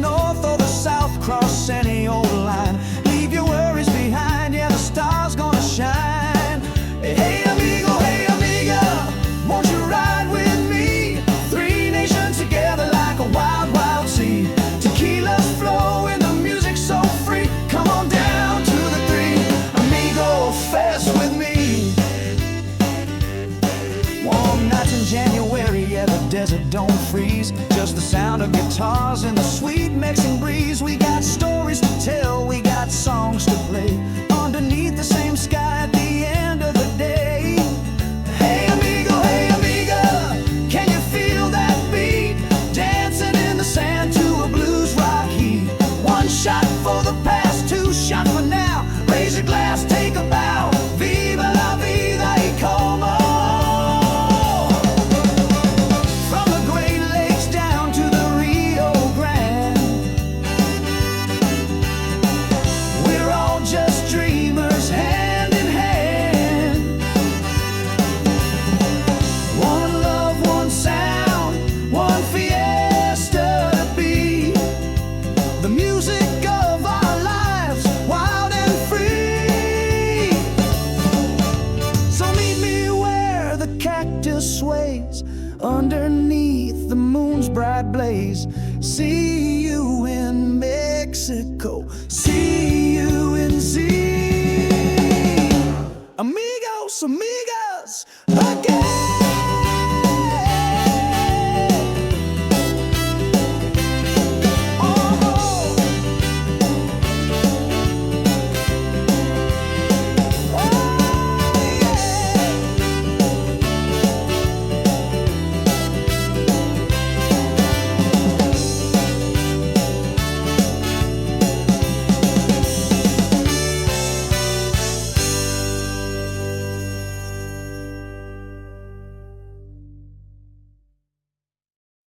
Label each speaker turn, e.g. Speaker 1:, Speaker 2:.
Speaker 1: north or the south, cross any old line. Leave your worries behind, yeah, the star's gonna shine. Hey amigo, hey amiga, won't you ride with me? Three nations together like a wild, wild sea. Tequila's flowing, the music's so free. Come on down to the three Amigo Fest with me. Warm nights in January, yeah, the desert don't freeze. Just the sound of guitars and the sweet Mexican breeze. We got stories to tell, we got songs to play, underneath the same sky at the end of the day. Hey amigo, hey amiga, can you feel that beat? Dancing in the sand to a blues rock heat. One shot for the past, two shot for now. Raise a glass, take a bow. Viva la vida y como. Sways underneath the moon's bright blaze. See